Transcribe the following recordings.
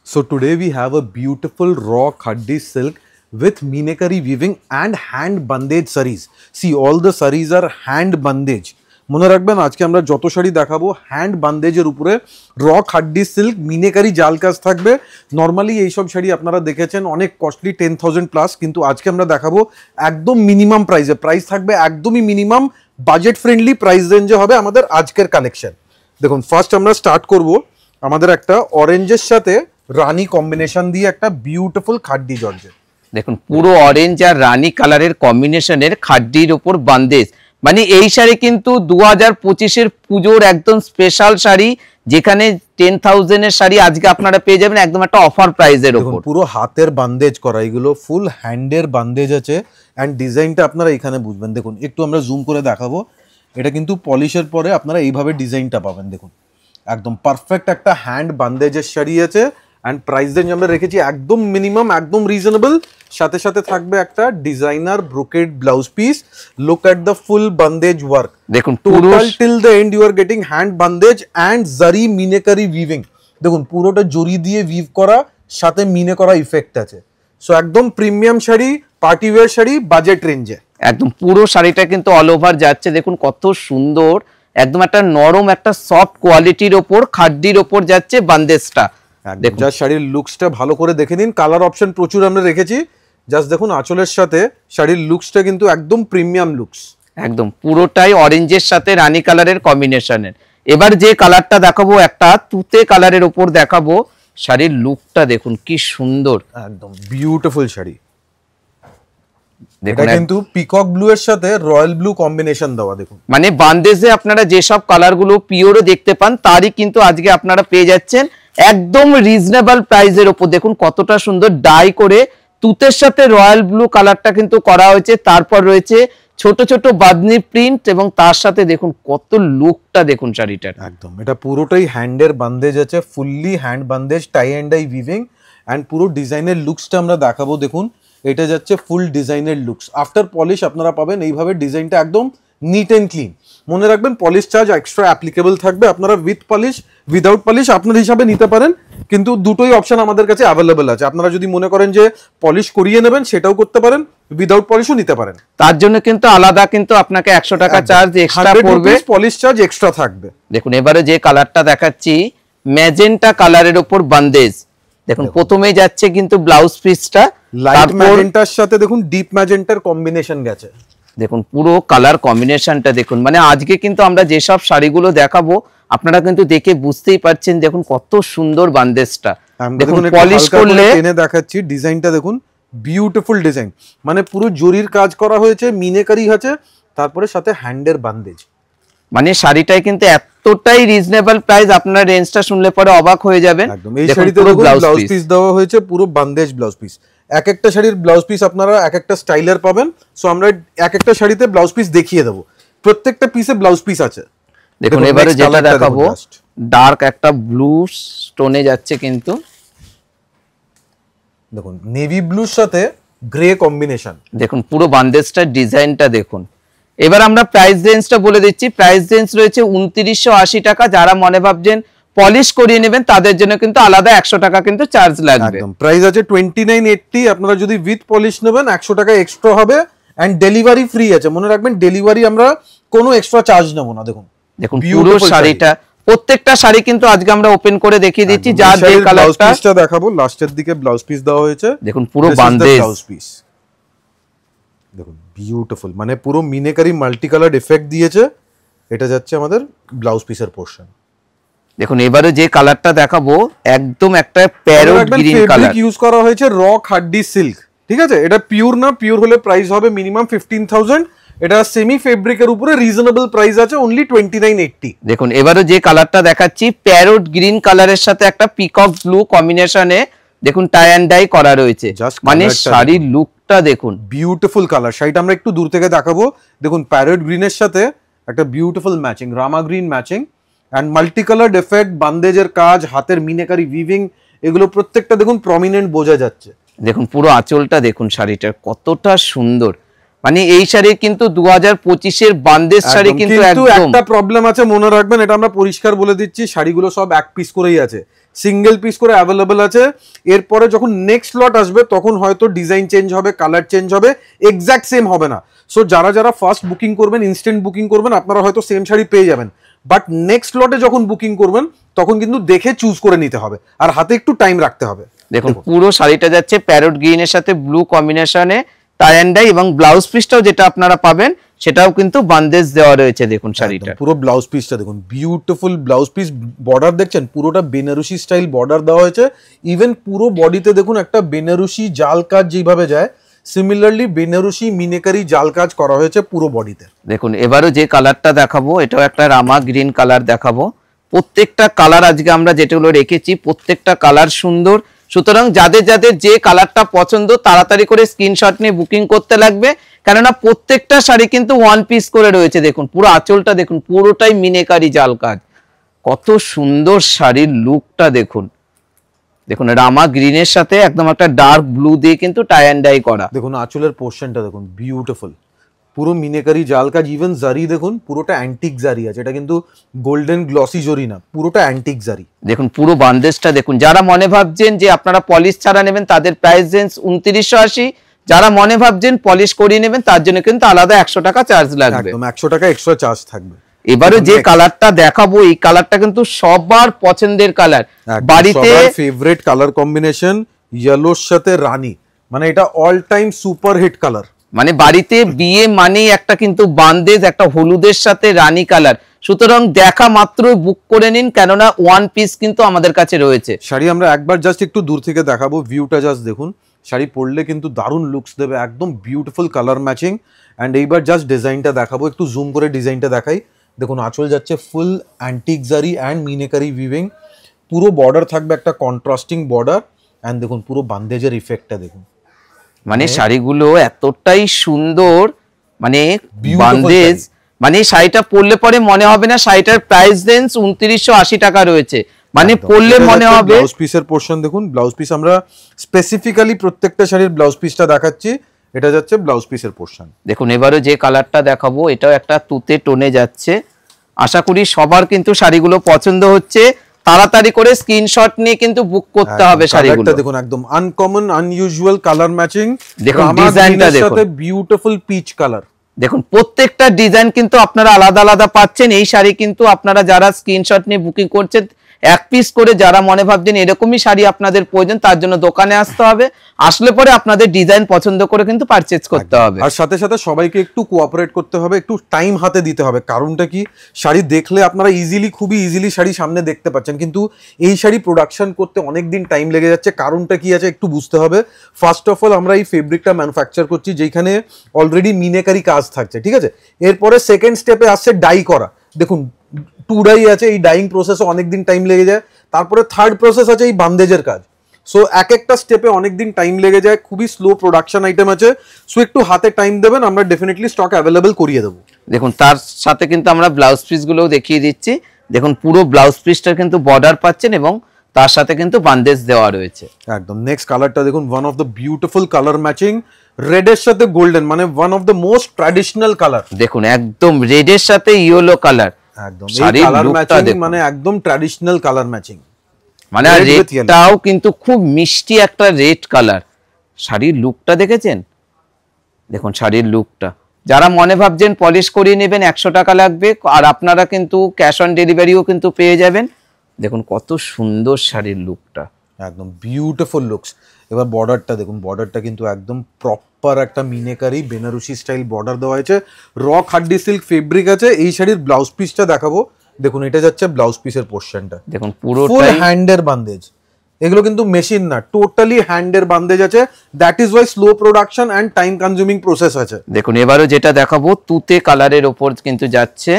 So today we have a beautiful raw khaddi silk with meenakari weaving and hand bandage sarees. See, all the sarees are hand bandage. মনে রাখবেন আজকে আমরা যত শাড়ি দেখাবো hand বান্দেজের উপরে র খাড্ডি সিল্ক মিনেকারি জাল কাজ থাকবে। নর্মালি এইসব শাড়ি আপনারা দেখেছেন অনেক কস্টলি 10,000 প্লাস, কিন্তু আজকে আমরা দেখাবো একদম মিনিমাম প্রাইসে। প্রাইস থাকবে একদমই মিনিমাম, বাজেট ফ্রেন্ডলি প্রাইস রেঞ্জে হবে আমাদের আজকের কালেকশন। দেখুন ফার্স্ট আমরা স্টার্ট করব আমাদের একটা অরেঞ্জের সাথে রানী কম্বিনেশন দিয়ে একটা বিউটিফুল খাড্ডি জর্জেট। দেখুন পুরো অরেঞ্জ আর রানী কালারের কম্বিনেশনের খাড্ডির উপর বান্দেজ, মানে এই শাড়ি কিন্তু 2025-এর পুজোর একদম স্পেশাল শাড়ি, যেখানে 10,000 এর শাড়ি আজকে আপনারা পেয়ে যাবেন একদম একটা অফার প্রাইসের উপর। পুরো হাতের বান্দেজ করা, এগুলো ফুল হ্যান্ডের বান্দেজ আছে এন্ড ডিজাইনটা আপনারা এখানে বুঝবেন। দেখুন একটু আমরা জুম করে দেখাবো, এটা কিন্তু পলিশের পরে আপনারা এইভাবে ডিজাইনটা পাবেন। দেখুন একদম পারফেক্ট একটা হ্যান্ড বান্দেজের শাড়ি আছে এন্ড প্রাইস রেঞ্জ আমরা রেখেছি একদম মিনিমাম, একদম রিজনেবল। সাথে সাথে থাকবে একটা designer brocade blouse piece. Look at the full bandhej work. দেখুন total till the end you are getting hand bandhej and zari meenakari weaving. দেখুন পুরোটা জরি দিয়ে উইভ করা, সাথে মিনে করা ইফেক্ট আছে। সো একদম premium sari, party wear sari, budget রেঞ্জে। একদম পুরো শাড়িটা কিন্তু অল ওভার যাচ্ছে। দেখুন কত সুন্দর, একদম একটা নরম একটা সফট কোয়ালিটির ওপর খাড্ডির ওপর যাচ্ছে বান্দেজটা। দেখুন যা শাড়ির লুকসটা ভালো করে দেখে নিন, কালার অপশন প্রচুর আমরা রেখেছি। জাস্ট দেখুন আঁচলের সাথে শাড়ির লুকসটা কিন্তু একদম প্রিমিয়াম লুকস, একদম পুরোটাই অরেঞ্জের সাথে রানী কালারের কম্বিনেশনের। এবার যে কালারটা দেখাবো একটা তুতে কালারের উপর দেখাবো। শাড়ির লুকটা দেখুন কি সুন্দর, একদম বিউটিফুল শাড়ি। এটা কিন্তু পিকক ব্লু এর সাথে রয়্যাল ব্লু কম্বিনেশন দেওয়া। দেখুন মানে বান্দেজে আপনারা যেসব কালারগুলো পিওরে দেখতে পান তারই কিন্তু আজকে আপনারা পেয়ে যাচ্ছেন একদম রিজনেবল প্রাইসের উপর। দেখুন কতটা সুন্দর ডাই করে তুতের সাথে রয়্যাল ব্লু কালারটা কিন্তু করা হয়েছে। তারপর রয়েছে ছোট ছোট বাদনি প্রিন্ট এবং তার সাথে দেখুন কত লুকটা দেখুন শাড়িটার। একদম এটা পুরোটাই হ্যান্ডের বান্দেজ আছে, fully hand bandhej, tie and dye weaving and পুরো ডিজাইনের লুকসটা আমরা দেখাবো। দেখুন এটা যাচ্ছে ফুল ডিজাইনের লুকস। আফটার পলিশ আপনারা পাবেন এইভাবে ডিজাইনটা একদম নিট এন্ড ক্লিন। মনে রাখবেন পলিশ চার্জ এক্সট্রা অ্যাপ্লিকেবল থাকবে। আপনারা উইথ পলিশ উইদাউট পলিশ আপনার হিসাবে নিতে পারেন, কিন্তু দুটোই অপশন আমাদের কাছে অ্যাভেলেবেল আছে। আপনারা যদি মনে করেন যে পলিশ করিয়ে নেবেন সেটাও করতে পারেন, উইদাউট পলিশও নিতে পারেন। তার জন্য কিন্তু আলাদা কিন্তু আপনাকে 100 টাকা চার্জ এক্সট্রা পড়বে, পলিশ চার্জ এক্সট্রা থাকবে। দেখুন এবারে যে কালারটা দেখাচ্ছি ম্যাজেন্টা কালারের উপর বান্দেজ। দেখুন প্রথমেই যাচ্ছে কিন্তু ব্লাউজ পিসটা লাইট ম্যাজেন্টার সাথে দেখুন ডিপ ম্যাজেন্টার কম্বিনেশন গেছে। দেখুন পুরো কালার কম্বিনেশনটা দেখুন, মানে আজকে কিন্তু আমরা যেসব শাড়িগুলো দেখাবো আপনারা কিন্তু দেখে বুঝতেই পারছেন। দেখুন কত সুন্দর বান্দেজটা, দেখুন পলিশ করলে এনে দেখাচ্ছি ডিজাইনটা। দেখুন বিউটিফুল ডিজাইন, মানে পুরো জরির কাজ করা হয়েছে, মিনেকারি আছে, তারপরে সাথে হ্যান্ডের বান্দেজ। মানে শাড়িটাই কিন্তু এতটাই রিজনেবল প্রাইস, আপনারা রেঞ্জটা শুনলে পরে অবাক হয়ে যাবেন। একদম এই শাড়িতে ব্লাউজ পিস দেওয়া হয়েছে, পুরো বান্দেজ ব্লাউজ পিস। এক একটা শাড়ির ব্লাউজ পিস আপনারা এক একটা স্টাইলের পাবেন। সো আমরা এক একটা শাড়িতে ব্লাউজ পিস দেখিয়ে দেবো, প্রত্যেকটা পিসে ব্লাউজ পিস আছে। দেখুন এবারে যেটা দেখাবো ডার্ক একটা ব্লু স্টোনে যাচ্ছে, কিন্তু দেখুন নেভি ব্লুর সাথে গ্রে কম্বিনেশন। দেখুন পুরো বান্দেজটার ডিজাইনটা দেখুন। এবার আমরা প্রাইস রেঞ্জটা বলে দিচ্ছি। প্রাইস রেঞ্জ রয়েছে 2980 টাকা। যারা মনে ভাবছেন পলিশ করিয়ে নেবেন তাদের জন্য কিন্তু আলাদা 100 টাকা কিন্তু চার্জ লাগবে। একদম প্রাইস আছে 2980। আপনারা যদি উইথ পলিশ নেবেন 100 টাকা এক্সট্রা হবে এন্ড ডেলিভারি ফ্রি আছে। মনে রাখবেন ডেলিভারি আমরা কোনো এক্সট্রা চার্জ নেব না। দেখুন দেখুন পুরো শাড়িটা, প্রত্যেকটা শাড়ি কিন্তু আজকে আমরা ওপেন করে দেখিয়ে দিচ্ছি। যার যে কালারটা দেখাবো লাস্টের দিকে ব্লাউজ পিস দেওয়া হয়েছে। দেখুন পুরো বান্দেজ ব্লাউজ পিস দেখুন বিউটিফুল, মানে পুরো মিনেকারি মাল্টি কালার এফেক্ট দিয়েছে। এটা যাচ্ছে আমাদের ব্লাউজ পিসের পোরশন। দেখুন এবারে যে কালারটা দেখাবো একদম একটা প্যারোট গ্রিন কালার ইউজ করা হয়েছে, র খাড্ডি সিল্ক। ঠিক আছে, এটা পিওর না, পিওর হলে প্রাইস হবে মিনিমাম 15,000। এটা সেমি ফেব্রিকের উপরে রিজনেবল প্রাইস আছে অনলি 2980। দেখুন এবারে যে কালারটা দেখাচ্ছি প্যারোট গ্রিন কালারের সাথে একটা পিকক ব্লু কম্বিনেশনে দেখুন টাই এন্ড ডাই করা রয়েছে। মানে শাড়ির লুকটা দেখুন বিউটিফুল কালার। শাড়িটা আমরা একটু দূর থেকে দেখাবো। দেখুন প্যারোট গ্রিনের সাথে একটা beautiful matching, Rama green matching and multi colour effect, বান্দেজের কাজ, হাতের মিনেকারি উইভিং, এগুলো প্রত্যেকটা দেখুন প্রমিনেন্ট বোঝা যাচ্ছে। দেখুন পুরো আঁচলটা দেখুন শাড়িটার কতটা সুন্দর। মানে এই শাড়ি কিন্তু 2025-এর বান্দেজ শাড়ি কিন্তু একদম একটা প্রবলেম আছে, মনে রাখবেন, এটা আমরা পরিষ্কার বলে দিচ্ছি, শাড়িগুলো সব এক পিস করেই আছে। সিঙ্গেল পিস করে অ্যাভেলেবল আছে। এরপরে যখন নেক্সট লট আসবে তখন হয়তো ডিজাইন চেঞ্জ হবে, কালার চেঞ্জ হবে, এক্স্যাক্ট সেম হবে না। সো যারা যারা ফার্স্ট বুকিং করবেন, ইনস্ট্যান্ট বুকিং করবেন, আপনারা হয়তো সেম শাড়ি পেয়ে যাবেন, বাট নেক্সট লটে যখন বুকিং করবেন তখন কিন্তু দেখে চুজ করে নিতে হবে আর হাতে একটু টাইম রাখতে হবে। দেখুন পুরো শাড়িটা যাচ্ছে প্যারট গ্রিনের সাথে ব্লু কম্বিনেশনে টাই অ্যান্ড ডাই, এবং ব্লাউজ পিসটাও যেটা আপনারা পাবেন সেটাও কিন্তু বান্দেজ দেওয়া রয়েছে। দেখুন শাড়িটা পুরো ব্লাউজ পিসটা দেখুন, বিউটিফুল ব্লাউজ পিস, বর্ডার দেখছেন পুরোটা বেনারসি স্টাইল বর্ডার দেওয়া হয়েছে। ইভেন পুরো বডিতে দেখুন একটা বেনারসি জাল কাজ যেভাবে যায়, সিমিলারলি বেনারসি মিনেকারি জাল কাজ করা হয়েছে পুরো বডিতে। দেখুন এবারও যে কালারটা দেখাবো এটাও একটা রামা গ্রিন কালার দেখাবো। প্রত্যেকটা কালার আজকে আমরা যেগুলো রেখেছি প্রত্যেকটা কালার সুন্দর, সুতরাং যাদের যাদের যে কালারটা পছন্দ তাড়াতাড়ি করে স্ক্রিনশট নিয়ে বুকিং করতে লাগবে, কেননা প্রত্যেকটা শাড়ি কিন্তু ওয়ান পিস করে রয়েছে। দেখুন পুরো আঁচলটা দেখুন, পুরোটাই মিনেকারি জাল কাজ, কত সুন্দর শাড়ির লুকটা দেখুন। দেখুন রামা গ্রিনের সাথে একদম একটা ডার্ক ব্লু দিয়ে কিন্তু টাই অ্যান্ড ডাই করা। দেখুন আঁচলের পোর্শনটা দেখুন বিউটিফুল, পুরো মিনেকারি জাল কাজ, ইভেন জারি দেখুন পুরোটা অ্যান্টিক জারি আছে, এটা কিন্তু গোল্ডেন গ্লসি জরি না, পুরোটা অ্যান্টিক জারি। দেখুন পুরো বান্দেজটা দেখুন, যারা মনে ভাবছেন যে আপনারা পলিশ ছাড়া নেবেন তাদের প্রাইস রেঞ্জ 2980, যারা মনে ভাবছেন পলিশ করিয়ে নেবেন তার জন্য কিন্তু আলাদা 100 টাকা চার্জ লাগবে, একদম 100 টাকা এক্সট্রা চার্জ থাকবে। এবারে যে কালারটা দেখাবো এই কালারটা কিন্তু সবার পছন্দের কালার, বাড়িতে ফেভারিট কালার কম্বিনেশন ইয়েলোর সাথে রানী, মানে এটা all time super hit colour. মানে বাড়িতে বিয়ে মানেই একটা কিন্তু বান্দেজ, একটা হলুদের সাথে রানী কালার, সুতরাং দেখা মাত্রই বুক করে নিন, কেননা ওয়ান পিস কিন্তু আমাদের কাছে রয়েছে। শাড়ি আমরা একবার জাস্ট একটু দূর থেকে দেখাবো, ভিউটা জাস্ট দেখুন, শাড়ি পরলে কিন্তু দারুণ লুকস দেবে, একদম বিউটিফুল কালার ম্যাচিং। অ্যান্ড এইবার জাস্ট ডিজাইনটা দেখাবো, একটু জুম করে ডিজাইনটা দেখাই। দেখুন আঁচল যাচ্ছে ফুল অ্যান্টিক জারি অ্যান্ড মিনেকারি উইভিং, পুরো বর্ডার থাকবে একটা কন্ট্রাস্টিং বর্ডার, অ্যান্ড দেখুন পুরো বান্দেজের ইফেক্টটা দেখুন, মানে শাড়িগুলো এতটাই সুন্দর, মানে বান্দেজ, মানে শাড়িটা পরলে পরে মনে হবে না শাড়িটার প্রাইস রেঞ্জ 2980 টাকা রয়েছে, মানে পরলে মনে হবে। ব্লাউজ পিসের পোর্শন দেখুন, ব্লাউজ পিস আমরা স্পেসিফিক্যালি প্রত্যেকটা শাড়ির ব্লাউজ পিসটা দেখাচ্ছি, এটা যাচ্ছে ব্লাউজ পিসের পোর্শন। দেখুন এবারে যে কালারটা দেখাবো এটাও একটা তুতে টোনে যাচ্ছে, আশা করি সবার কিন্তু শাড়িগুলো পছন্দ হচ্ছে, তাড়াতাড়ি করে স্ক্রিনশট নিয়ে কিন্তু বুক করতে হবে শাড়িগুলো। দেখুন একদম আনকমন আনইউজুয়াল কালার ম্যাচিং, দেখুন ডিজাইনটা দেখুন, বিউটিফুল পিচ কালার। দেখুন প্রত্যেকটা ডিজাইন কিন্তু আপনারা আলাদা আলাদা পাচ্ছেন। এই শাড়ি কিন্তু আপনারা যারা স্ক্রিনশট নিয়ে বুকিং করছেন এক পিস করে, যারা মনে ভাবছেন এরকমই শাড়ি আপনাদের প্রয়োজন তার জন্য দোকানে আসতে হবে, আসলে পরে আপনাদের ডিজাইন পছন্দ করে কিন্তু পারচেজ করতে হবে। আর সাথে সাথে সবাইকে একটু কোঅপারেট করতে হবে, একটু টাইম হাতে দিতে হবে। কারণটা কি, শাড়ি দেখলে আপনারা খুবই ইজিলি শাড়ি সামনে দেখতে পাচ্ছেন, কিন্তু এই শাড়ি প্রোডাকশন করতে অনেক দিন টাইম লেগে যাচ্ছে। কারণটা কি আছে একটু বুঝতে হবে। ফার্স্ট অফ অল আমরা এই ফেব্রিকটা ম্যানুফ্যাকচার করছি যেখানে অলরেডি মিনেকারি কাজ থাকছে, ঠিক আছে। এরপরে সেকেন্ড স্টেপে আসছে ডাই করা, দেখুন 2 ডাই আছে, এই ডাইং প্রসেসে অনেকদিন টাইম লেগে যায়। তারপরে থার্ড প্রসেস আছে এই বান্দেজের কাজ। সো এক একটা স্টেপে অনেকদিন টাইম লেগে যায়, খুবই স্লো প্রোডাকশন আইটেম আছে। সো একটু হাতে টাইম দেবেন, আমরা ডেফিনেটলি স্টক অ্যাভেলেবল করিয়ে দেবো। দেখুন তার সাথে কিন্তু আমরা ব্লাউজ পিসগুলোও দেখিয়ে দিচ্ছি। দেখুন পুরো ব্লাউজ পিসটার কিন্তু বর্ডার পাচ্ছেন এবং তার সাথে কিন্তু বান্দেজ দেওয়া রয়েছে। একদম নেক্সট কালারটা দেখুন, one of the beautiful colour matching, রেডের সাথে গোল্ডেন, মানে one of the most traditional colour. দেখুন একদম রেডের সাথে ইয়েলো কালার, একদম এই কালার ম্যাচিং মানে একদম ট্র্যাডিশনাল কালার ম্যাচিং, মানে রেডটাও কিন্তু খুব মিষ্টি একটা রেড কালার। শাড়ির লুকটা দেখেছেন, দেখুন শাড়ির লুকটা, যারা মনে ভাবছেন পলিশ করিয়ে নেবেন 100 টাকা লাগবে, আর আপনারা কিন্তু ক্যাশ অন ডেলিভারিও কিন্তু পেয়ে যাবেন। দেখুন কত সুন্দর শাড়ির লুকটা, একদম বিউটিফুল লুকস। এবার বর্ডারটা দেখুন, বর্ডারটা কিন্তু একদম প্রপার একটা মিনেকারি বেনারসি স্টাইল বর্ডার দেওয়া হয়েছে, র খাড্ডি সিল্ক ফেব্রিক আছে। এই শাড়ির ব্লাউজ পিসটা দেখাবো, দেখুন এটা যাচ্ছে ব্লাউজ পিসের পোর্শনটা, দেখুন পুরো ফুল হ্যান্ডের বান্দেজ, এগুলো কিন্তু মেশিন না, টোটালি হ্যান্ডের বান্দেজ আছে। That is Y slow production and time consuming process আছে। দেখুন এবারও যেটা দেখাবো তুতে কালারের ওপর কিন্তু যাচ্ছে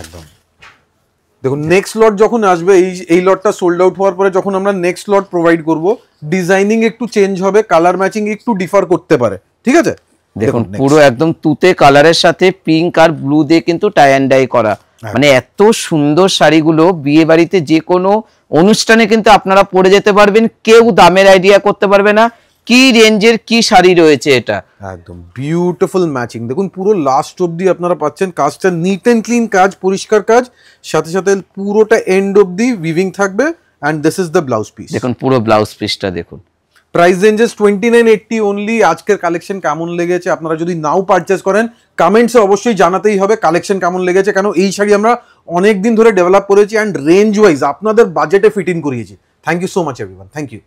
একদম। দেখুন নেক্সট লট যখন আসবে, এই লটটা সোল্ড আউট হওয়ার পরে যখন আমরা নেক্সট লট প্রোভাইড করব, ডিজাইনিং একটু চেঞ্জ হবে, কালার ম্যাচিং একটু ডিফার করতে পারে, ঠিক আছে। দেখুন পুরো একদম তুতে কালারের সাথে পিঙ্ক আর ব্লু দিয়ে কিন্তু টাই অ্যান্ড ডাই করা, মানে এত সুন্দর শাড়িগুলো বিয়ে বাড়িতে যে কোনো অনুষ্ঠানে কিন্তু আপনারা পরে যেতে পারবেন, কেউ দামের আইডিয়া করতে পারবে না কি রেঞ্জের কি শাড়ি রয়েছে। এটা একদম বিউটিফুল ম্যাচিং, দেখুন পুরো লাস্ট অবধি আপনারা পাচ্ছেন কাজটা নিট অ্যান্ড ক্লিন কাজ, পরিষ্কার কাজ, সাথে সাথে পুরোটা এন্ড অবধি উইভিং থাকবে and this is the blouse piece. দেখুন পুরো ব্লাউজ পিসটা দেখুন। Price ranges 2980 only. আজকের কালেকশন কেমন লেগেছে আপনারা যদি নাও পারচেস করেন কমেন্টসে অবশ্যই জানাতেই হবে কালেকশন কেমন লেগেছে, কেন এই শাড়ি আমরা অনেক দিন ধরে ডেভেলপ করেছি অ্যান্ড রেঞ্জ ওয়াইজ আপনাদের বাজেটে ফিট ইন করিয়েছি। Thank you so much everyone, thank you.